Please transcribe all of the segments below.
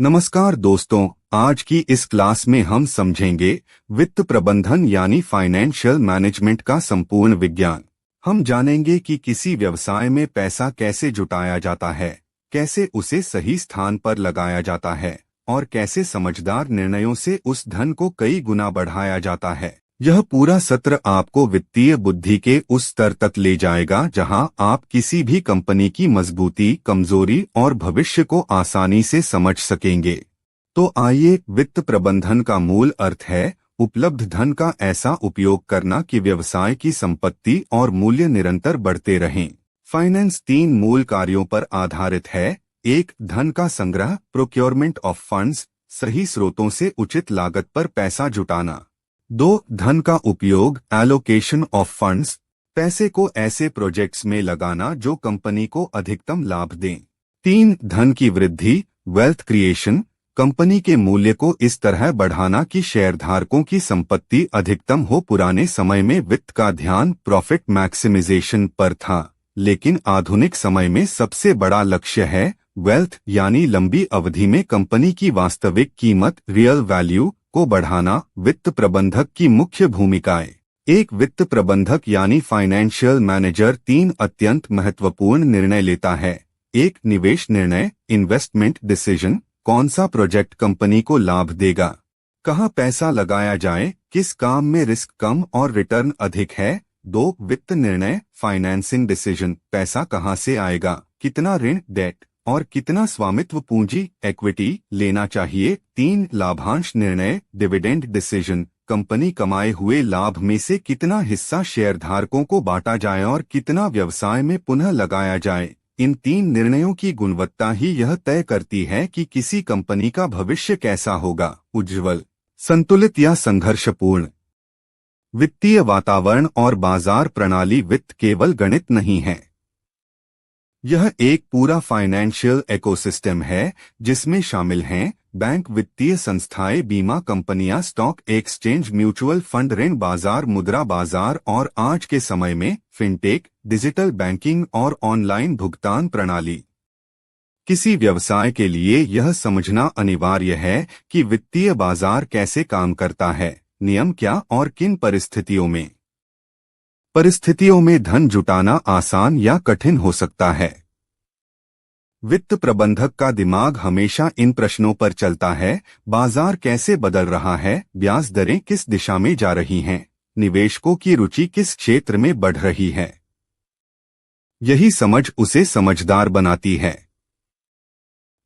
नमस्कार दोस्तों, आज की इस क्लास में हम समझेंगे वित्त प्रबंधन यानी फाइनेंशियल मैनेजमेंट का संपूर्ण विज्ञान। हम जानेंगे कि किसी व्यवसाय में पैसा कैसे जुटाया जाता है, कैसे उसे सही स्थान पर लगाया जाता है और कैसे समझदार निर्णयों से उस धन को कई गुना बढ़ाया जाता है। यह पूरा सत्र आपको वित्तीय बुद्धि के उस स्तर तक ले जाएगा जहां आप किसी भी कंपनी की मजबूती, कमजोरी और भविष्य को आसानी से समझ सकेंगे। तो आइए, वित्त प्रबंधन का मूल अर्थ है उपलब्ध धन का ऐसा उपयोग करना कि व्यवसाय की संपत्ति और मूल्य निरंतर बढ़ते रहें। फाइनेंस 3 मूल कार्यों पर आधारित है। 1. धन का संग्रह, प्रोक्योरमेंट ऑफ फंड्स, सही स्रोतों से उचित लागत पर पैसा जुटाना। 2. धन का उपयोग, एलोकेशन ऑफ फंड्स, पैसे को ऐसे प्रोजेक्ट्स में लगाना जो कंपनी को अधिकतम लाभ दें। 3. धन की वृद्धि, वेल्थ क्रिएशन, कंपनी के मूल्य को इस तरह बढ़ाना कि शेयरधारकों की संपत्ति अधिकतम हो। पुराने समय में वित्त का ध्यान प्रॉफिट मैक्सिमाइजेशन पर था, लेकिन आधुनिक समय में सबसे बड़ा लक्ष्य है वेल्थ यानी लंबी अवधि में कंपनी की वास्तविक कीमत, रियल वैल्यू को बढ़ाना। वित्त प्रबंधक की मुख्य भूमिकाएं। एक वित्त प्रबंधक यानी फाइनेंशियल मैनेजर 3 अत्यंत महत्वपूर्ण निर्णय लेता है। 1. निवेश निर्णय, इन्वेस्टमेंट डिसीजन, कौन सा प्रोजेक्ट कंपनी को लाभ देगा, कहां पैसा लगाया जाए, किस काम में रिस्क कम और रिटर्न अधिक है। 2. वित्त निर्णय, फाइनेंसिंग डिसीजन, पैसा कहां से आएगा, कितना ऋण, डेट और कितना स्वामित्व पूंजी, इक्विटी लेना चाहिए। 3. लाभांश निर्णय, डिविडेंड डिसीजन, कंपनी कमाए हुए लाभ में से कितना हिस्सा शेयरधारकों को बांटा जाए और कितना व्यवसाय में पुनः लगाया जाए। इन 3 निर्णयों की गुणवत्ता ही यह तय करती है कि किसी कंपनी का भविष्य कैसा होगा, उज्ज्वल, संतुलित या संघर्षपूर्ण। वित्तीय वातावरण और बाजार प्रणाली। वित्त केवल गणित नहीं है, यह एक पूरा फाइनेंशियल इकोसिस्टम है जिसमें शामिल हैं बैंक, वित्तीय संस्थाएं, बीमा कंपनियां, स्टॉक एक्सचेंज, म्यूचुअल फंड, ऋण बाजार, मुद्रा बाजार और आज के समय में फिनटेक, डिजिटल बैंकिंग और ऑनलाइन भुगतान प्रणाली। किसी व्यवसाय के लिए यह समझना अनिवार्य है कि वित्तीय बाजार कैसे काम करता है, नियम क्या और किन परिस्थितियों में धन जुटाना आसान या कठिन हो सकता है। वित्त प्रबंधक का दिमाग हमेशा इन प्रश्नों पर चलता है। बाजार कैसे बदल रहा है, ब्याज दरें किस दिशा में जा रही हैं, निवेशकों की रुचि किस क्षेत्र में बढ़ रही है। यही समझ उसे समझदार बनाती है।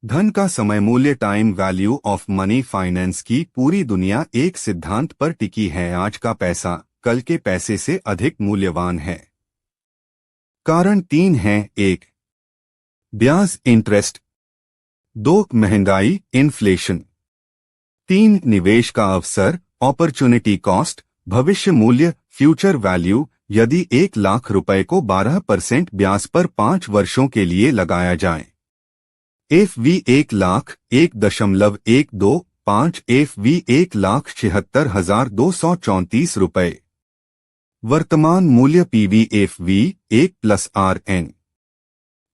धन का समय मूल्य, time value of money. Finance की पूरी दुनिया एक सिद्धांत पर टिकी है, आज का पैसा कल के पैसे से अधिक मूल्यवान है। कारण 3 हैं। 1. ब्याज, इंटरेस्ट। 2. महंगाई, इन्फ्लेशन। 3. निवेश का अवसर, अपॉर्चुनिटी कॉस्ट, भविष्य मूल्य, फ्यूचर वैल्यू। यदि 1 लाख रुपए को 12% ब्याज पर 5 वर्षों के लिए लगाया जाए, FV 1 लाख 1.125, FV 1,76,234 रुपए। वर्तमान मूल्य PV FV 1+RN।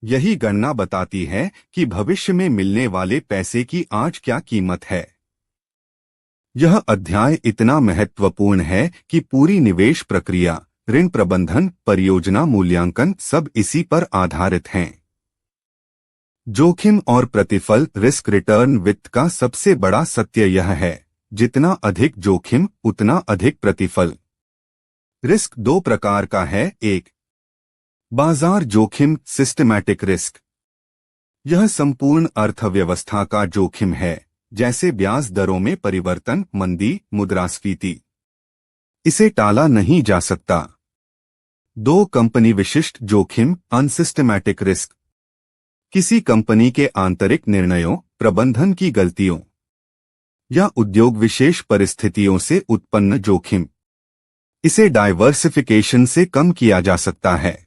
यही गणना बताती है कि भविष्य में मिलने वाले पैसे की आज क्या कीमत है। यह अध्याय इतना महत्वपूर्ण है कि पूरी निवेश प्रक्रिया, ऋण प्रबंधन, परियोजना मूल्यांकन सब इसी पर आधारित हैं। जोखिम और प्रतिफल, रिस्क रिटर्न। वित्त का सबसे बड़ा सत्य यह है, जितना अधिक जोखिम उतना अधिक प्रतिफल। रिस्क 2 प्रकार का है। 1. बाजार जोखिम, सिस्टमैटिक रिस्क। यह संपूर्ण अर्थव्यवस्था का जोखिम है, जैसे ब्याज दरों में परिवर्तन, मंदी, मुद्रास्फीति। इसे टाला नहीं जा सकता। 2. कंपनी विशिष्ट जोखिम, अनसिस्टमैटिक रिस्क। किसी कंपनी के आंतरिक निर्णयों, प्रबंधन की गलतियों या उद्योग विशेष परिस्थितियों से उत्पन्न जोखिम। इसे डाइवर्सिफिकेशन से कम किया जा सकता है।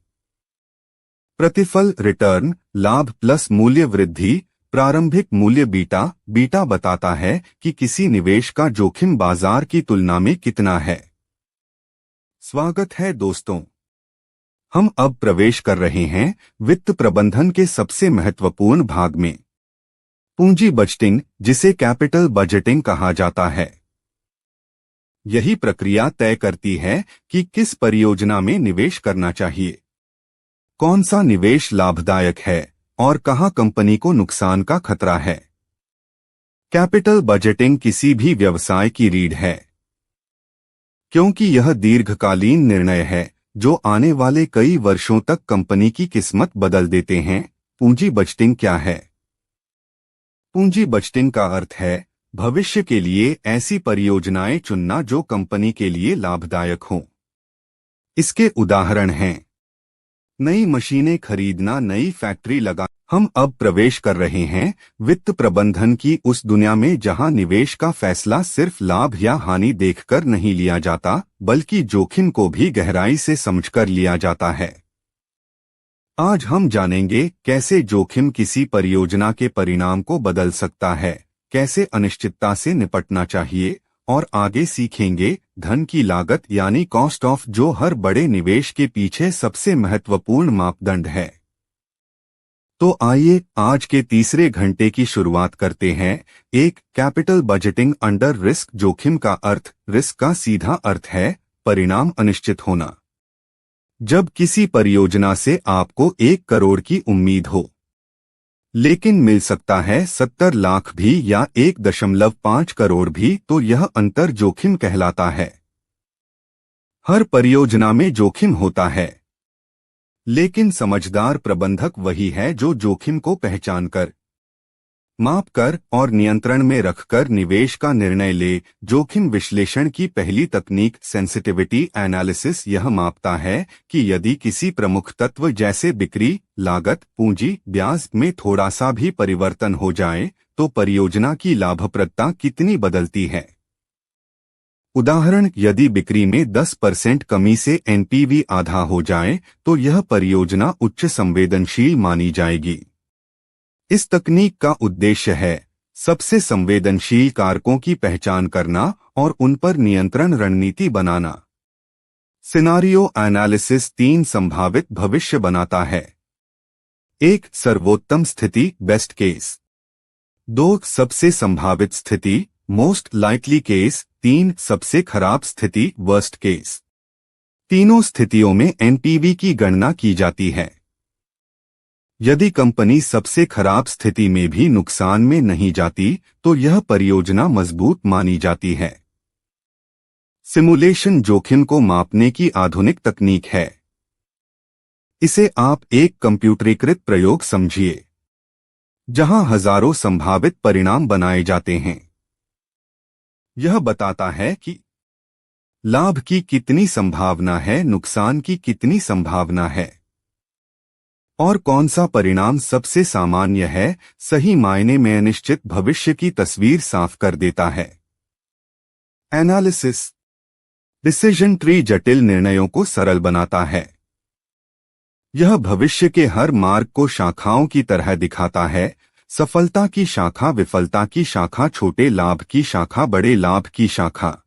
प्रतिफल, रिटर्न, लाभ प्लस मूल्य वृद्धि। प्रारंभिक मूल्य बीटा बताता है कि किसी निवेश का जोखिम बाजार की तुलना में कितना है। स्वागत है दोस्तों, हम अब प्रवेश कर रहे हैं वित्त प्रबंधन के सबसे महत्वपूर्ण भाग में। पूंजी बजटिंग, जिसे कैपिटल बजटिंग कहा जाता है, यही प्रक्रिया तय करती है कि किस परियोजना में निवेश करना चाहिए, कौन सा निवेश लाभदायक है और कहां कंपनी को नुकसान का खतरा है। कैपिटल बजटिंग किसी भी व्यवसाय की रीढ़ है, क्योंकि यह दीर्घकालीन निर्णय है जो आने वाले कई वर्षों तक कंपनी की किस्मत बदल देते हैं। पूंजी बजटिंग क्या है? पूंजी बजटिंग का अर्थ है भविष्य के लिए ऐसी परियोजनाएं चुनना जो कंपनी के लिए लाभदायक हों। इसके उदाहरण हैं नई मशीनें खरीदना, नई फैक्ट्री लगा। हम अब प्रवेश कर रहे हैं वित्त प्रबंधन की उस दुनिया में जहां निवेश का फैसला सिर्फ लाभ या हानि देखकर नहीं लिया जाता, बल्कि जोखिम को भी गहराई से समझकर लिया जाता है। आज हम जानेंगे कैसे जोखिम किसी परियोजना के परिणाम को बदल सकता है, कैसे अनिश्चितता से निपटना चाहिए, और आगे सीखेंगे धन की लागत यानी कॉस्ट ऑफ, जो हर बड़े निवेश के पीछे सबसे महत्वपूर्ण मापदंड है। तो आइए आज के तीसरे घंटे की शुरुआत करते हैं। एक, कैपिटल बजटिंग अंडर रिस्क। जोखिम का अर्थ, रिस्क का सीधा अर्थ है परिणाम अनिश्चित होना। जब किसी परियोजना से आपको 1 करोड़ की उम्मीद हो, लेकिन मिल सकता है 70 लाख भी या 1.5 करोड़ भी, तो यह अंतर जोखिम कहलाता है। हर परियोजना में जोखिम होता है, लेकिन समझदार प्रबंधक वही है जो जोखिम को पहचानकर, मापकर और नियंत्रण में रखकर निवेश का निर्णय ले। जोखिम विश्लेषण की पहली तकनीक सेंसिटिविटी एनालिसिस यह मापता है कि यदि किसी प्रमुख तत्व जैसे बिक्री, लागत, पूंजी, ब्याज में थोड़ा सा भी परिवर्तन हो जाए तो परियोजना की लाभप्रदता कितनी बदलती है। उदाहरण, यदि बिक्री में 10% कमी से एनपीवी आधा हो जाए तो यह परियोजना उच्च संवेदनशील मानी जाएगी। इस तकनीक का उद्देश्य है सबसे संवेदनशील कारकों की पहचान करना और उन पर नियंत्रण रणनीति बनाना। सिनारियो एनालिसिस 3 संभावित भविष्य बनाता है। 1, सर्वोत्तम स्थिति, बेस्ट केस। 2, सबसे संभावित स्थिति, मोस्ट लाइकली केस। 3, सबसे खराब स्थिति, वर्स्ट केस। तीनों स्थितियों में एनपीवी की गणना की जाती है। यदि कंपनी सबसे खराब स्थिति में भी नुकसान में नहीं जाती तो यह परियोजना मजबूत मानी जाती है। सिमुलेशन जोखिम को मापने की आधुनिक तकनीक है। इसे आप एक कंप्यूटरीकृत प्रयोग समझिए, जहां हजारों संभावित परिणाम बनाए जाते हैं। यह बताता है कि लाभ की कितनी संभावना है, नुकसान की कितनी संभावना है, और कौन सा परिणाम सबसे सामान्य है। सही मायने में अनिश्चित भविष्य की तस्वीर साफ कर देता है। एनालिसिस डिसीजन ट्री जटिल निर्णयों को सरल बनाता है। यह भविष्य के हर मार्ग को शाखाओं की तरह दिखाता है, सफलता की शाखा, विफलता की शाखा, छोटे लाभ की शाखा, बड़े लाभ की शाखा।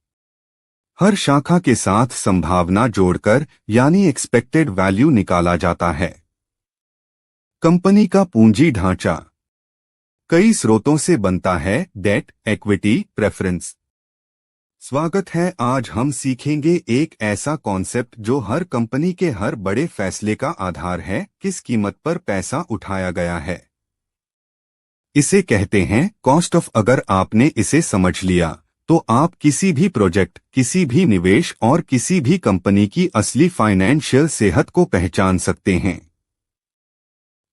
हर शाखा के साथ संभावना जोड़कर यानी एक्सपेक्टेड वैल्यू निकाला जाता है। कंपनी का पूंजी ढांचा कई स्रोतों से बनता है, डेट, इक्विटी, प्रेफरेंस। स्वागत है। आज हम सीखेंगे एक ऐसा कॉन्सेप्ट जो हर कंपनी के हर बड़े फैसले का आधार है, किस कीमत पर पैसा उठाया गया है। इसे कहते हैं कॉस्ट ऑफ। अगर आपने इसे समझ लिया तो आप किसी भी प्रोजेक्ट, किसी भी निवेश और किसी भी कंपनी की असली फाइनेंशियल सेहत को पहचान सकते हैं।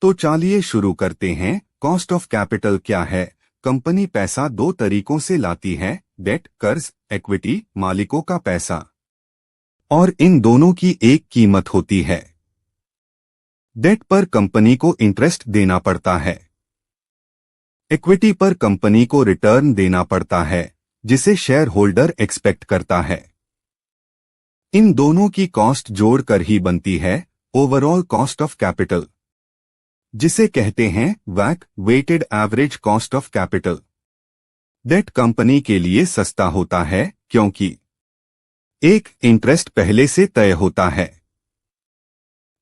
तो चलिए शुरू करते हैं। कॉस्ट ऑफ कैपिटल क्या है? कंपनी पैसा 2 तरीकों से लाती है, डेट, कर्ज, इक्विटी, मालिकों का पैसा, और इन दोनों की एक कीमत होती है। डेट पर कंपनी को इंटरेस्ट देना पड़ता है, इक्विटी पर कंपनी को रिटर्न देना पड़ता है जिसे शेयर होल्डर एक्सपेक्ट करता है। इन दोनों की कॉस्ट जोड़कर ही बनती है ओवरऑल कॉस्ट ऑफ कैपिटल, जिसे कहते हैं वैक, weighted average cost of capital. Debt company के लिए सस्ता होता है क्योंकि 1, इंटरेस्ट पहले से तय होता है।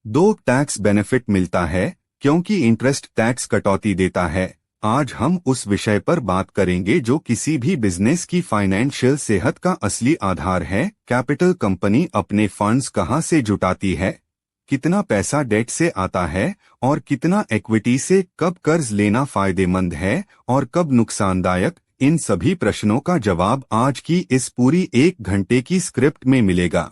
2, टैक्स बेनिफिट मिलता है क्योंकि इंटरेस्ट टैक्स कटौती देता है आज हम उस विषय पर बात करेंगे जो किसी भी बिजनेस की फाइनेंशियल सेहत का असली आधार है। कैपिटल कंपनी अपने फंड्स कहां से जुटाती है, कितना पैसा डेट से आता है और कितना इक्विटी से, कब कर्ज लेना फायदेमंद है और कब नुकसानदायक। इन सभी प्रश्नों का जवाब आज की इस पूरी 1 घंटे की स्क्रिप्ट में मिलेगा।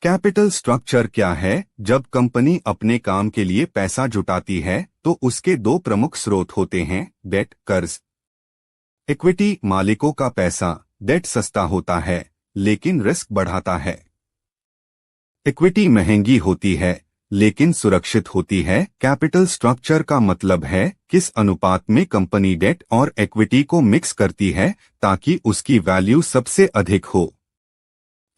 कैपिटल स्ट्रक्चर क्या है? जब कंपनी अपने काम के लिए पैसा जुटाती है तो उसके 2 प्रमुख स्रोत होते हैं, डेट कर्ज, इक्विटी मालिकों का पैसा। डेट सस्ता होता है लेकिन रिस्क बढ़ाता है, इक्विटी महंगी होती है लेकिन सुरक्षित होती है। कैपिटल स्ट्रक्चर का मतलब है किस अनुपात में कंपनी डेट और इक्विटी को मिक्स करती है ताकि उसकी वैल्यू सबसे अधिक हो।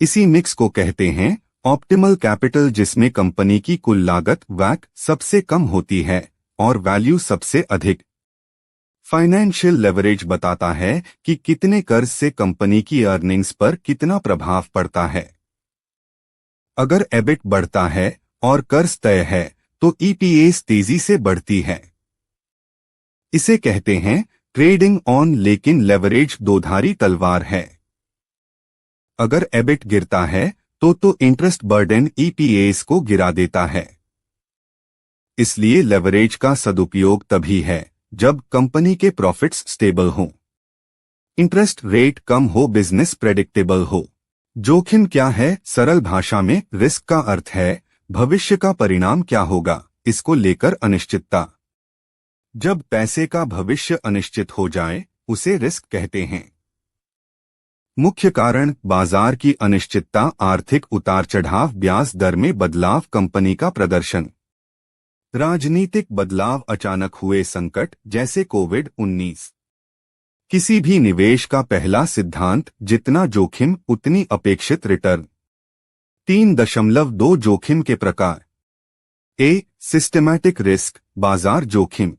इसी मिक्स को कहते हैं ऑप्टिमल कैपिटल, जिसमें कंपनी की कुल लागत वैक सबसे कम होती है और वैल्यू सबसे अधिक। फाइनेंशियल लेवरेज बताता है कि कितने कर्ज से कंपनी की अर्निंग्स पर कितना प्रभाव पड़ता है। अगर एबिट बढ़ता है और कर्ज तय है तो ईपीएस तेजी से बढ़ती है। इसे कहते हैं ट्रेडिंग ऑन, लेकिन लेवरेज दोधारी तलवार है। अगर एबिट गिरता है तो इंटरेस्ट बर्डन ईपीएस को गिरा देता है। इसलिए लेवरेज का सदुपयोग तभी है जब कंपनी के प्रॉफिट्स स्टेबल हों, इंटरेस्ट रेट कम हो, बिजनेस प्रेडिक्टेबल हो। जोखिम क्या है? सरल भाषा में रिस्क का अर्थ है भविष्य का परिणाम क्या होगा, इसको लेकर अनिश्चितता। जब पैसे का भविष्य अनिश्चित हो जाए उसे रिस्क कहते हैं। मुख्य कारण बाजार की अनिश्चितता, आर्थिक उतार चढ़ाव, ब्याज दर में बदलाव, कंपनी का प्रदर्शन, राजनीतिक बदलाव, अचानक हुए संकट जैसे कोविड-19। किसी भी निवेश का पहला सिद्धांत जितना जोखिम उतनी अपेक्षित रिटर्न। 3.2 जोखिम के प्रकार। ए, सिस्टेमैटिक रिस्क, बाजार जोखिम।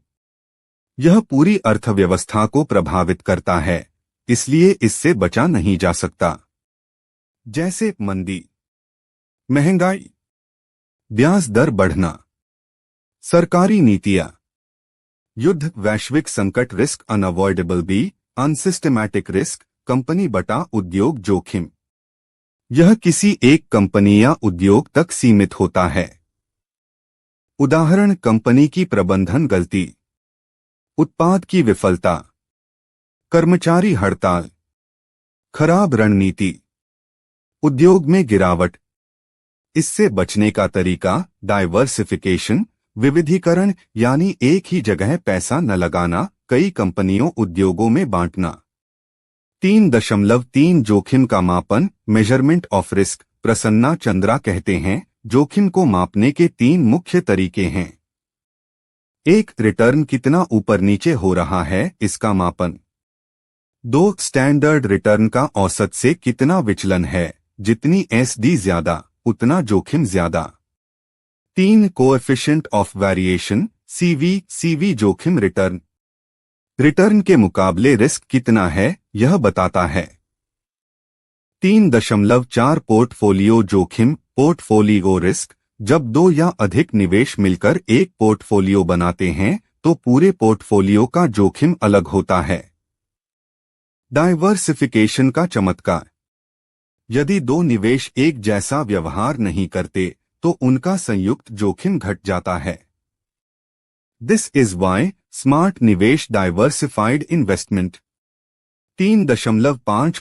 यह पूरी अर्थव्यवस्था को प्रभावित करता है, इसलिए इससे बचा नहीं जा सकता। जैसे मंदी, महंगाई, ब्याज दर बढ़ना, सरकारी नीतियां, युद्ध, वैश्विक संकट। Risk unavoidable. B, unsystematic risk, company बटा उद्योग जोखिम। यह किसी एक कंपनी या उद्योग तक सीमित होता है। उदाहरण, कंपनी की प्रबंधन गलती, उत्पाद की विफलता, कर्मचारी हड़ताल, खराब रणनीति, उद्योग में गिरावट। इससे बचने का तरीका डाइवर्सिफिकेशन, विविधीकरण, यानी एक ही जगह पैसा न लगाना, कई कंपनियों उद्योगों में बांटना। 3.3 जोखिम का मापन, measurement of risk. Prasanna Chandra कहते हैं जोखिम को मापने के 3 मुख्य तरीके हैं। 1, रिटर्न कितना ऊपर नीचे हो रहा है, इसका मापन। 2, स्टैंडर्ड रिटर्न का औसत से कितना विचलन है, जितनी एसडी ज्यादा उतना जोखिम ज्यादा। 3, कोएफिशिएंट ऑफ वेरिएशन, सीवी जोखिम रिटर्न के मुकाबले रिस्क कितना है यह बताता है। 3.4 पोर्टफोलियो जोखिम, पोर्टफोलियो रिस्क। जब 2 या अधिक निवेश मिलकर एक पोर्टफोलियो बनाते हैं तो पूरे पोर्टफोलियो का जोखिम अलग होता है। डाइवर्सिफिकेशन का चमत्कार। यदि 2 निवेश एक जैसा व्यवहार नहीं करते तो उनका संयुक्त जोखिम घट जाता है। दिस इज वाई स्मार्ट निवेश, डाइवर्सिफाइड इन्वेस्टमेंट। 3.5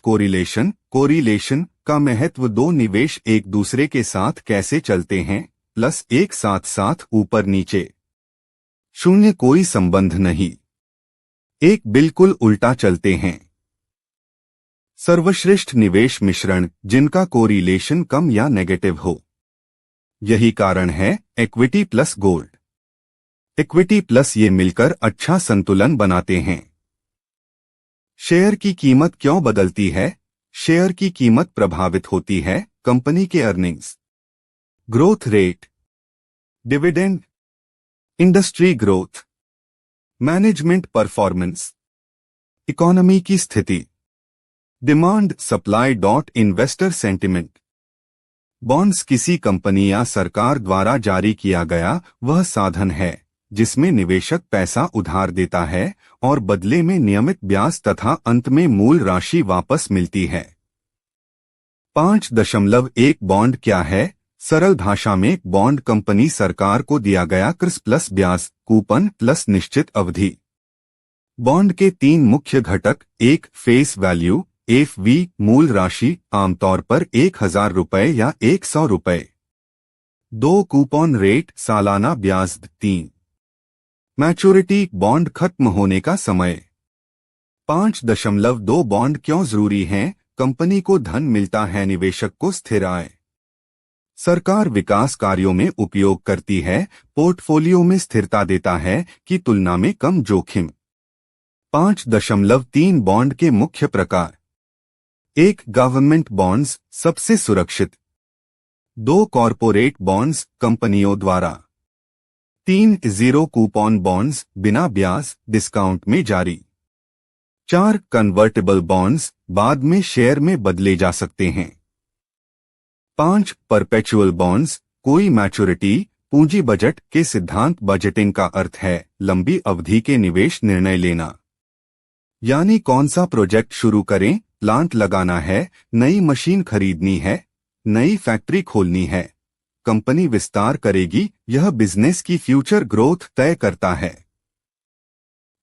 कोरिलेशन का महत्व। 2 निवेश एक दूसरे के साथ कैसे चलते हैं, +1 साथ ऊपर नीचे, 0 कोई संबंध नहीं, 1 बिल्कुल उल्टा चलते हैं। सर्वश्रेष्ठ निवेश मिश्रण, जिनका कोरिलेशन कम या नेगेटिव हो। यही कारण है equity plus gold, equity plus ये मिलकर अच्छा संतुलन बनाते हैं। शेयर की कीमत क्यों बदलती है? शेयर की कीमत प्रभावित होती है कंपनी के earnings, growth rate, dividend, industry growth, management performance, economy की स्थिति, demand supply investor sentiment. Bonds किसी कंपनी या सरकार द्वारा जारी किया गया वह साधन है जिसमें निवेशक पैसा उधार देता है और बदले में नियमित ब्याज तथा अंत में मूल राशि वापस मिलती है। 5.1 बॉन्ड क्या है? सरल भाषा में बॉन्ड कंपनी सरकार को दिया गया कर्ज प्लस ब्याज कूपन प्लस निश्चित अवधि। बॉन्ड के 3 मुख्य घटक: 1 फेस वैल्यू FV मूल राशि आमतौर पर 1000 रुपये या 100 रुपये। 2 कूपन रेट सालाना ब्याज। 3 मैच्योरिटी बॉन्ड खत्म होने का समय। 5.2 बॉन्ड क्यों जरूरी हैं? कंपनी को धन मिलता है, निवेशक को स्थिर आय। सरकार विकास कार्यों में उपयोग करती है, पोर्टफोलियो में स्थिरता देता है कि तुलना में कम जोखिम। 5.3 बॉन्ड के मुख्य प्रकार। 1 गवर्नमेंट बॉन्ड्स सबसे सुरक्षित। 2 कॉरपोरेट बॉन्ड्स कंपनियों द्वारा। 3 जीरो कूपन बॉन्ड्स बिना ब्याज डिस्काउंट में जारी। 4 कन्वर्टेबल बॉन्ड्स बाद में शेयर में बदले जा सकते हैं। 5 परपेचुअल बॉन्ड्स कोई मैच्योरिटी। पूंजी बजट के सिद्धांत बजटिंग का अर्थ है लंबी अवधि के निवेश निर्णय लेना, यानी कौन सा प्रोजेक्ट शुरू करें, प्लांट लगाना है, नई मशीन खरीदनी है, नई फैक्ट्री खोलनी है, कंपनी विस्तार करेगी, यह बिजनेस की फ्यूचर ग्रोथ तय करता है।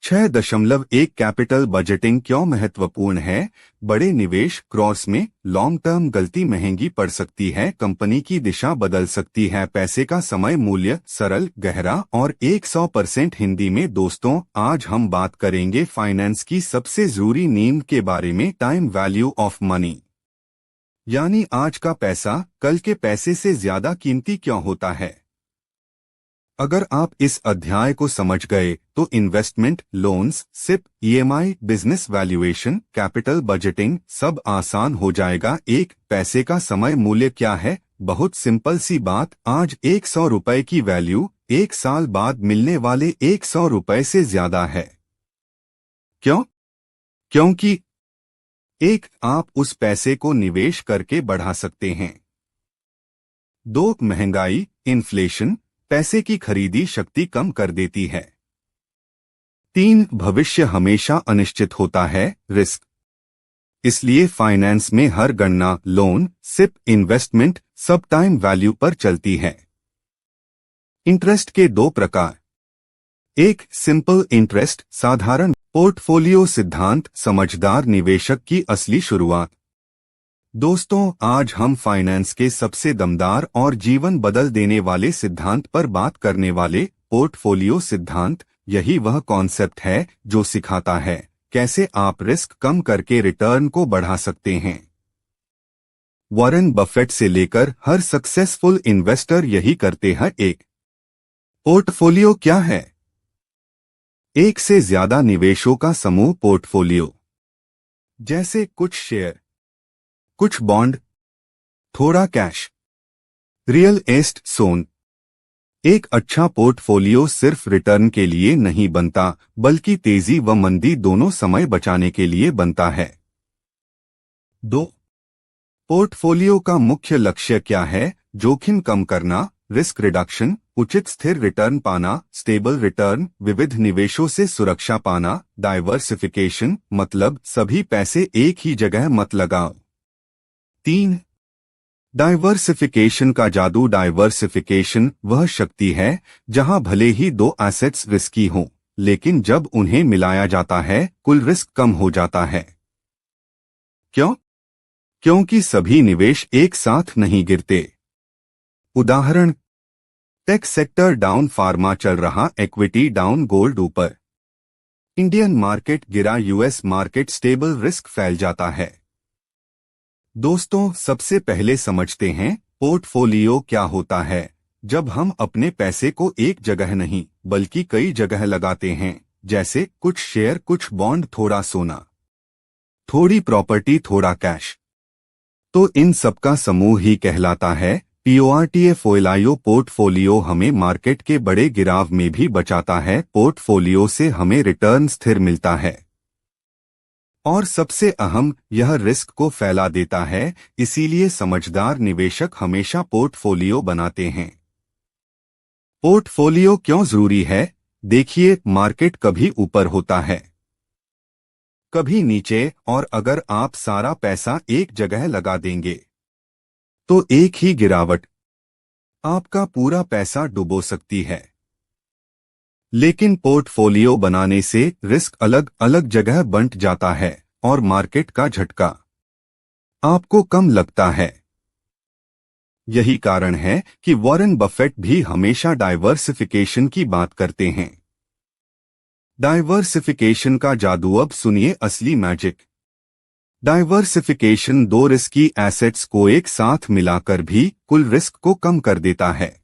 6.1 कैपिटल बजटिंग क्यों महत्वपूर्ण है? बड़े निवेश क्रॉस में लॉन्ग टर्म गलती महंगी पड़ सकती है, कंपनी की दिशा बदल सकती है। पैसे का समय मूल्य सरल, गहरा और 100% हिंदी में। दोस्तों, आज हम बात करेंगे फाइनेंस की सबसे जरूरी नींव के बारे में, टाइम वैल्यू ऑफ मनी, यानी आज का पैसा कल के पैसे से ज्यादा कीमती क्यों होता है। अगर आप इस अध्याय को समझ गए तो investment, loans, SIP, EMI, business valuation, capital budgeting सब आसान हो जाएगा। 1 पैसे का समय मूल्य क्या है? बहुत सिंपल सी बात, आज 100 रुपए की वैल्यू 1 साल बाद मिलने वाले 100 रुपए से ज्यादा है। क्यों? क्योंकि 1 आप उस पैसे को निवेश करके बढ़ा सकते हैं। 2 महंगाई, इन्फ्लेशन पैसे की खरीदी शक्ति कम कर देती है। 3 भविष्य हमेशा अनिश्चित होता है, रिस्क। इसलिए फाइनेंस में हर गणना लोन, सिप, इन्वेस्टमेंट सब टाइम वैल्यू पर चलती है। इंटरेस्ट के 2 प्रकार। 1 सिंपल इंटरेस्ट साधारण पोर्टफोलियो सिद्धांत, समझदार निवेशक की असली शुरुआत। दोस्तों, आज हम फाइनेंस के सबसे दमदार और जीवन बदल देने वाले सिद्धांत पर बात करने वाले, पोर्टफोलियो सिद्धांत। यही वह कॉन्सेप्ट है जो सिखाता है कैसे आप रिस्क कम करके रिटर्न को बढ़ा सकते हैं। वॉरेन बफेट से लेकर हर सक्सेसफुल इन्वेस्टर यही करते हैं। 1 पोर्टफोलियो क्या है? 1 से ज्यादा निवेशों का समूह पोर्टफोलियो। जैसे कुछ शेयर, कुछ बॉन्ड, थोड़ा कैश, रियल एस्टेट, सोन। एक अच्छा पोर्टफोलियो सिर्फ रिटर्न के लिए नहीं बनता, बल्कि तेजी व मंदी दोनों समय बचाने के लिए बनता है। 2 पोर्टफोलियो का मुख्य लक्ष्य क्या है? जोखिम कम करना, रिस्क रिडक्शन, उचित स्थिर रिटर्न पाना, स्टेबल रिटर्न, विविध निवेशों से सुरक्षा पाना, डाइवर्सिफिकेशन, मतलब सभी पैसे एक ही जगह मत लगाओ। 3 डाइवर्सिफिकेशन का जादू। डाइवर्सिफिकेशन वह शक्ति है जहां भले ही 2 एसेट्स रिस्की हों, लेकिन जब उन्हें मिलाया जाता है कुल रिस्क कम हो जाता है। क्यों? क्योंकि सभी निवेश एक साथ नहीं गिरते। उदाहरण, टेक सेक्टर डाउन, फार्मा चल रहा, इक्विटी डाउन, गोल्ड ऊपर। इंडियन मार्केट गिरा, US मार्केट स्टेबल, रिस्क फैल जाता है। दोस्तों, सबसे पहले समझते हैं पोर्टफोलियो क्या होता है। जब हम अपने पैसे को एक जगह नहीं बल्कि कई जगह लगाते हैं, जैसे कुछ शेयर, कुछ बॉन्ड, थोड़ा सोना, थोड़ी प्रॉपर्टी, थोड़ा कैश, तो इन सबका समूह ही कहलाता है पोर्टफोलियो। पोर्टफोलियो हमें मार्केट के बड़े गिराव में भी बचाता है। पोर्टफोलियो से हमें रिटर्न स्थिर मिलता है और सबसे अहम, यह रिस्क को फैला देता है। इसीलिए समझदार निवेशक हमेशा पोर्टफोलियो बनाते हैं। पोर्टफोलियो क्यों जरूरी है? देखिए, मार्केट कभी ऊपर होता है, कभी नीचे, और अगर आप सारा पैसा एक जगह लगा देंगे तो एक ही गिरावट आपका पूरा पैसा डुबो सकती है। लेकिन पोर्टफोलियो बनाने से रिस्क अलग अलग जगह बंट जाता है और मार्केट का झटका आपको कम लगता है। यही कारण है कि वॉरेन बफेट भी हमेशा डाइवर्सिफिकेशन की बात करते हैं। डाइवर्सिफिकेशन का जादू, अब सुनिए असली मैजिक। डाइवर्सिफिकेशन दो रिस्की एसेट्स को एक साथ मिलाकर भी कुल रिस्क को कम कर देता है।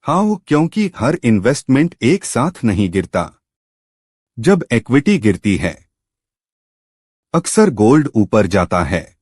हाउ? क्योंकि हर इन्वेस्टमेंट एक साथ नहीं गिरता। जब इक्विटी गिरती है, अक्सर गोल्ड ऊपर जाता है,